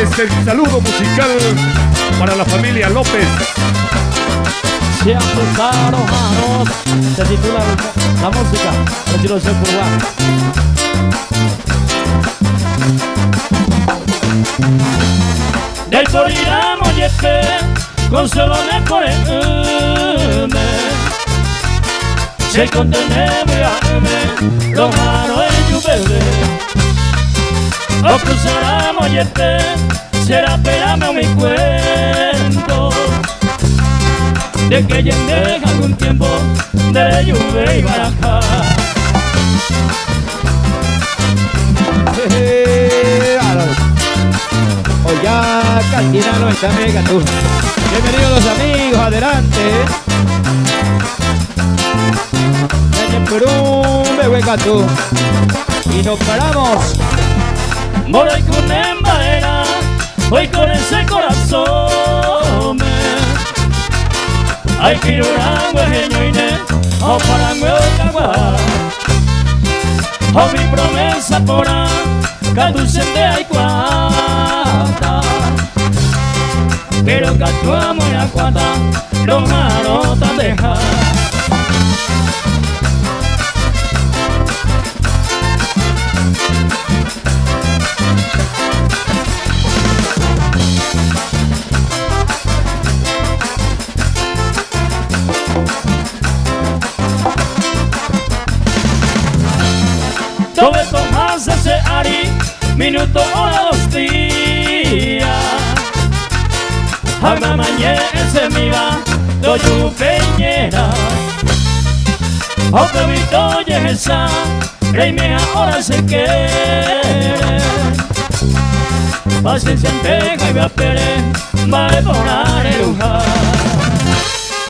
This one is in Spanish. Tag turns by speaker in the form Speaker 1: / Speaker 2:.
Speaker 1: Este es el saludo musical para la familia López.
Speaker 2: Se apuntaron manos. Se titula la música. Retiro de Uruguay. Del Coriramo Yepe, con solo de Coreme. Se contenemos y ame, los manos en Yubebe. O cruzaremos Yepe, será esperame mi cuento. De que ya deja algún tiempo de lluvia y baraja.
Speaker 3: Oya, Cantinano está mega tú. Bienvenidos los amigos, adelante. En Perú, me hueca tú. Y nos paramos.
Speaker 2: Moray con embaera, hoy con ese corazón. Hay que ir orando el geñoine, o parango el cagua. O mi promesa pora, caducente hay cuata. Pero que actuamos en la cuata, los marotas deja. Todo esto más ese ari, minuto, hora, 2 días. Alma mañana ese mi va, doyu peñera. Otro vito yesa, rey me ahora se quiere. Paciencia en pega y va a pere, va a devorar.